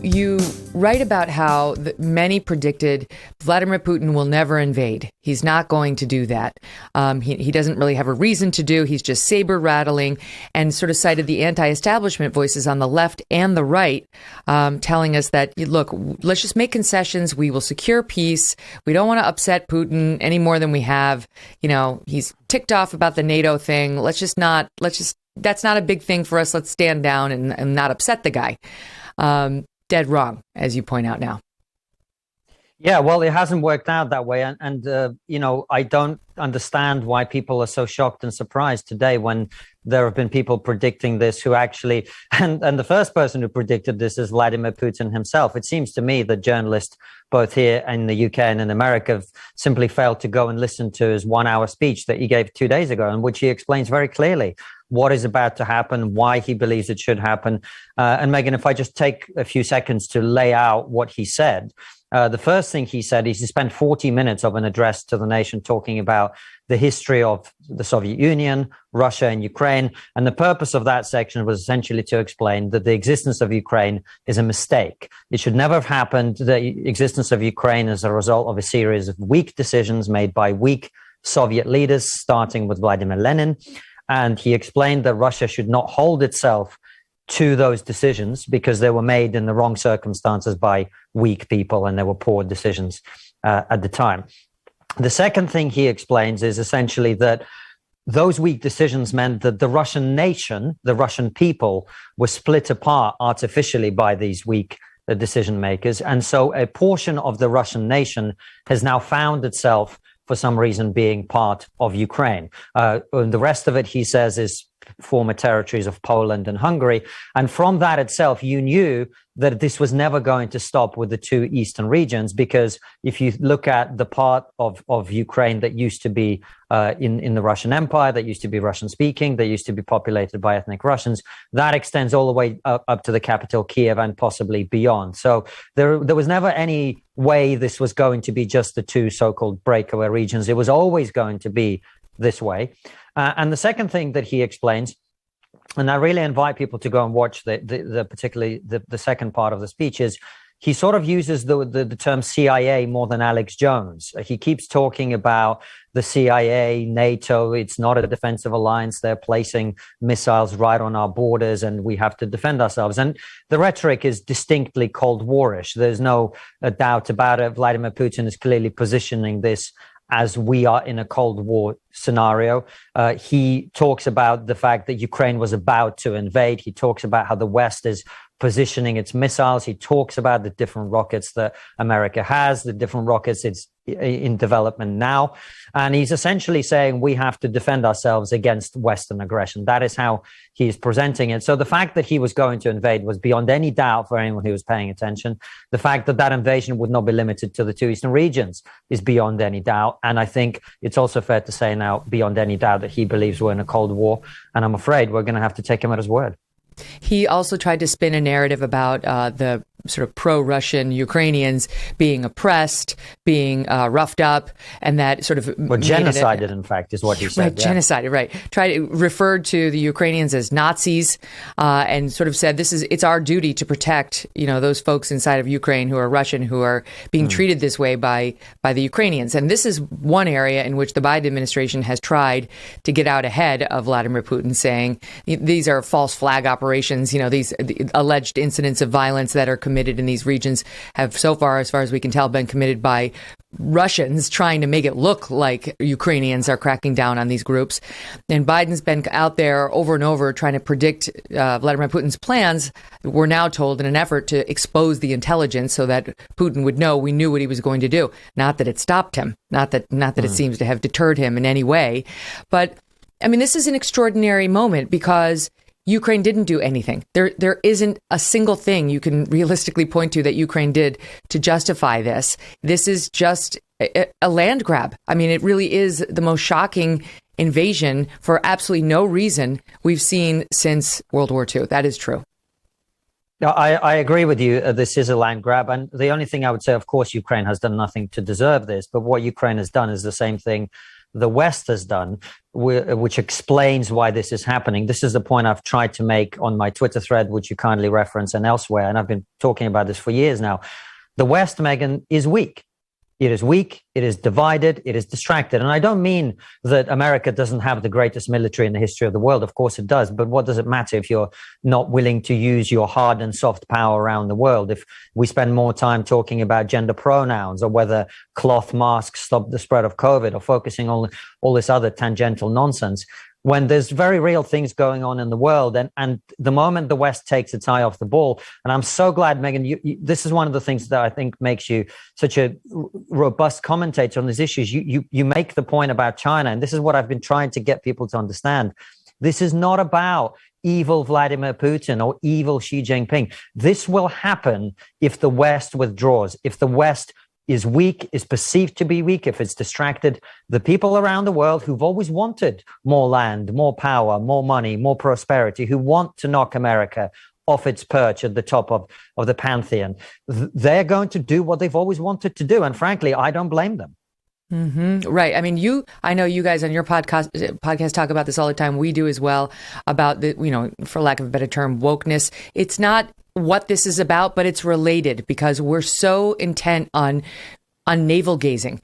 you write about how many predicted Vladimir Putin will never invade. He's not going to do that. He doesn't really have a reason to do. He's just saber rattling, and sort of cited the anti-establishment voices on the left and the right, telling us that, look, let's just make concessions. We will secure peace. We don't want to upset Putin any more than we have. You know, he's ticked off about the NATO thing. That's not a big thing for us. Let's stand down and not upset the guy. Dead wrong, as you point out now. Yeah, well, it hasn't worked out that way. And you know, I don't understand why people are so shocked and surprised today when there have been people predicting this who actually, and the first person who predicted this is Vladimir Putin himself. It seems to me that journalists, both here in the UK and in America, have simply failed to go and listen to his 1 hour speech that he gave 2 days ago, in which he explains very clearly what is about to happen, why he believes it should happen. And Megyn, if I just take a few seconds to lay out what he said. The first thing he said is he spent 40 minutes of an address to the nation talking about the history of the Soviet Union, Russia, and Ukraine. And the purpose of that section was essentially to explain that the existence of Ukraine is a mistake. It should never have happened. The existence of Ukraine is a result of a series of weak decisions made by weak Soviet leaders, starting with Vladimir Lenin. And he explained that Russia should not hold itself to those decisions because they were made in the wrong circumstances by weak people, and they were poor decisions at the time. The second thing he explains is essentially that those weak decisions meant that the Russian nation, the Russian people, were split apart artificially by these weak decision makers. And so a portion of the Russian nation has now found itself, for some reason, being part of Ukraine. And the rest of it, he says, is former territories of Poland and Hungary. And from that itself, you knew that this was never going to stop with the two eastern regions, because if you look at the part of Ukraine that used to be in the Russian Empire, that used to be Russian speaking, that used to be populated by ethnic Russians, that extends all the way up to the capital, Kiev, and possibly beyond. So there was never any way this was going to be just the two so-called breakaway regions. It was always going to be this way. And the second thing that he explains, and I really invite people to go and watch particularly the second part of the speech, is he sort of uses the term CIA more than Alex Jones. He keeps talking about the CIA, NATO. It's not a defensive alliance. They're placing missiles right on our borders and we have to defend ourselves. And the rhetoric is distinctly Cold War-ish. There's no doubt about it. Vladimir Putin is clearly positioning this as we are in a Cold War scenario. He talks about the fact that Ukraine was about to invade. He talks about how the West is positioning its missiles. He talks about the different rockets that America has, the different rockets it's in development now. And he's essentially saying we have to defend ourselves against Western aggression. That is how he's presenting it. So the fact that he was going to invade was beyond any doubt for anyone who was paying attention. The fact that that invasion would not be limited to the two eastern regions is beyond any doubt. And I think it's also fair to say now, beyond any doubt, that he believes we're in a Cold War. And I'm afraid we're going to have to take him at his word. He also tried to spin a narrative about the sort of pro-Russian Ukrainians being oppressed, being roughed up, and that sort of... Well, genocided, in fact, is what he said. Right, yeah. Genocided, right. Referred to the Ukrainians as Nazis, and sort of said, it's our duty to protect, those folks inside of Ukraine who are Russian, who are being treated this way by the Ukrainians. And this is one area in which the Biden administration has tried to get out ahead of Vladimir Putin, saying these are false flag operations. These alleged incidents of violence that are committed in these regions have so far, as far as we can tell, been committed by Russians trying to make it look like Ukrainians are cracking down on these groups. And Biden's been out there over and over trying to predict Vladimir Putin's plans. We're now told in an effort to expose the intelligence so that Putin would know we knew what he was going to do. Not that it stopped him, not that it seems to have deterred him in any way. But I mean, this is an extraordinary moment because Ukraine didn't do anything. There isn't a single thing you can realistically point to that Ukraine did to justify this. This is just a land grab. I mean, it really is the most shocking invasion for absolutely no reason we've seen since World War II. That is true. No, I agree with you. This is a land grab. And the only thing I would say, of course, Ukraine has done nothing to deserve this. But what Ukraine has done is the same thing the West has done, which explains why this is happening. This is the point I've tried to make on my Twitter thread, which you kindly reference, and elsewhere. And I've been talking about this for years now. The West, Megyn, is weak. It is weak, it is divided, it is distracted. And I don't mean that America doesn't have the greatest military in the history of the world. Of course it does. But what does it matter if you're not willing to use your hard and soft power around the world? If we spend more time talking about gender pronouns, or whether cloth masks stop the spread of COVID, or focusing on all this other tangential nonsense, when there's very real things going on in the world, and the moment the West takes its eye off the ball, and I'm so glad, Megyn, this is one of the things that I think makes you such a robust commentator on these issues. You make the point about China, and this is what I've been trying to get people to understand. This is not about evil Vladimir Putin or evil Xi Jinping. This will happen if the West withdraws, if the West is weak, is perceived to be weak, if it's distracted. The people around the world who've always wanted more land, more power, more money, more prosperity, who want to knock America off its perch at the top of the pantheon, they're going to do what they've always wanted to do. And frankly, I don't blame them. Mm-hmm. Right. I mean, I know you guys on your podcast talk about this all the time. We do as well, about the, for lack of a better term, wokeness. It's not what this is about, but it's related, because we're so intent on navel gazing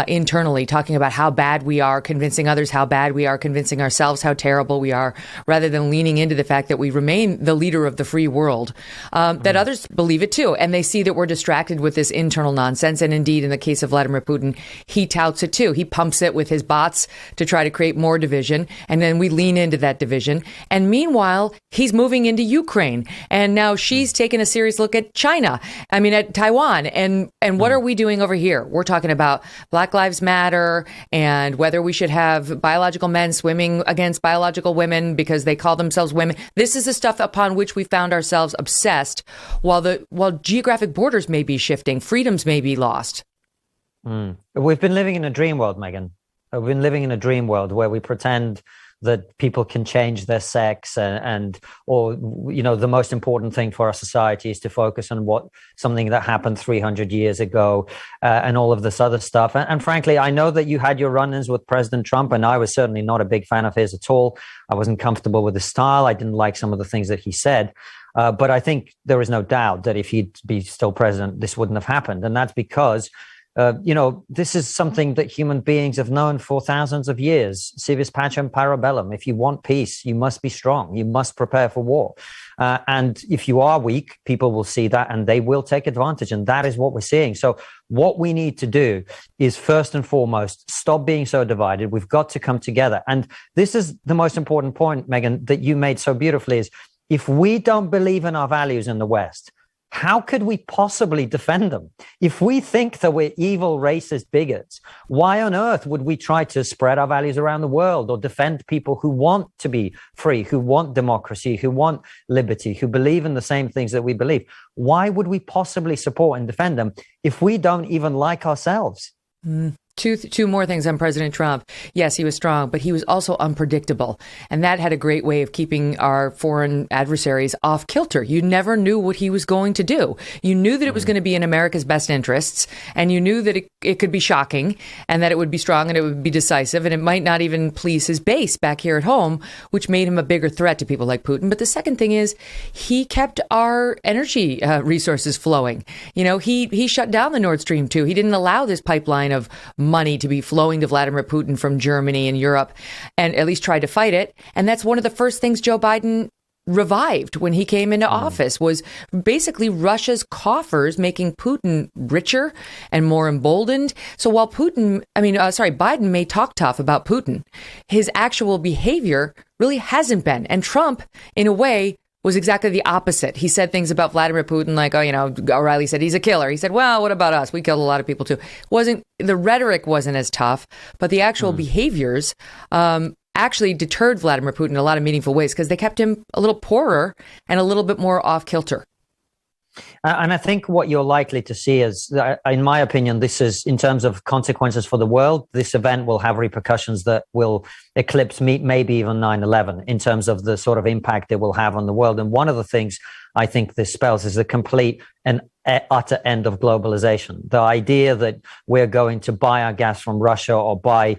internally, talking about how bad we are, convincing others how bad we are, convincing ourselves how terrible we are, rather than leaning into the fact that we remain the leader of the free world, that others believe it too. And they see that we're distracted with this internal nonsense. And indeed, in the case of Vladimir Putin, he touts it too. He pumps it with his bots to try to create more division. And then we lean into that division. And meanwhile, he's moving into Ukraine. And now she's taken a serious look at China. I mean, at Taiwan. And what are we doing over here? We're talking about Black Lives Matter and whether we should have biological men swimming against biological women because they call themselves women. This is the stuff upon which we found ourselves obsessed, while geographic borders may be shifting, freedoms may be lost. We've been living in a dream world, Megyn. We've been living in a dream world where we pretend that people can change their sex, or the most important thing for our society is to focus on something that happened 300 years ago, and all of this other stuff. And frankly, I know that you had your run-ins with President Trump, and I was certainly not a big fan of his at all. I wasn't comfortable with his style. I didn't like some of the things that he said. But I think there is no doubt that if he'd be still president, this wouldn't have happened. And that's because this is something that human beings have known for thousands of years. Civis pacem para bellum. If you want peace, you must be strong. You must prepare for war. And if you are weak, people will see that and they will take advantage. And that is what we're seeing. So what we need to do is, first and foremost, stop being so divided. We've got to come together. And this is the most important point, Megyn, that you made so beautifully, is if we don't believe in our values in the West, how could we possibly defend them? If we think that we're evil, racist bigots, why on earth would we try to spread our values around the world or defend people who want to be free, who want democracy, who want liberty, who believe in the same things that we believe? Why would we possibly support and defend them if we don't even like ourselves? Two more things on President Trump. Yes, he was strong, but he was also unpredictable. And that had a great way of keeping our foreign adversaries off kilter. You never knew what he was going to do. You knew that it was going to be in America's best interests, and you knew that it could be shocking, and that it would be strong, and it would be decisive, and it might not even please his base back here at home, which made him a bigger threat to people like Putin. But the second thing is, he kept our energy resources flowing. He shut down the Nord Stream 2. He didn't allow this pipeline of money to be flowing to Vladimir Putin from Germany and Europe, and at least tried to fight it. And that's one of the first things Joe Biden revived when he came into office, was basically Russia's coffers, making Putin richer and more emboldened. So while Biden may talk tough about Putin, his actual behavior really hasn't been. And Trump, in a way, was exactly the opposite. He said things about Vladimir Putin like, O'Reilly said he's a killer. He said, well, what about us? We killed a lot of people too. The rhetoric wasn't as tough, but the actual behaviors actually deterred Vladimir Putin in a lot of meaningful ways, because they kept him a little poorer and a little bit more off kilter. And I think what you're likely to see is, in my opinion, this is, in terms of consequences for the world, this event will have repercussions that will eclipse maybe even 9/11 in terms of the sort of impact it will have on the world. And one of the things I think this spells is a complete and utter end of globalization. The idea that we're going to buy our gas from Russia or buy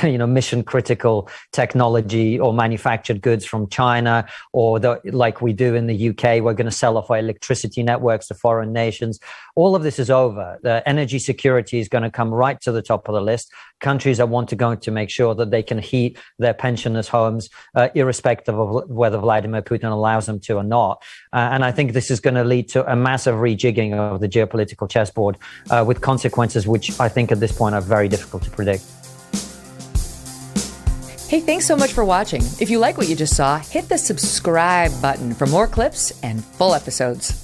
mission critical technology or manufactured goods from China, or like we do in the UK, we're going to sell off our electricity networks to foreign nations. All of this is over. The energy security is going to come right to the top of the list. Countries are going to make sure that they can heat their pensioners' homes, irrespective of whether Vladimir Putin allows them to or not. And I think this is going to lead to a massive rejigging of the geopolitical chessboard, with consequences which I think at this point are very difficult to predict. Hey, thanks so much for watching. If you like what you just saw, hit the subscribe button for more clips and full episodes.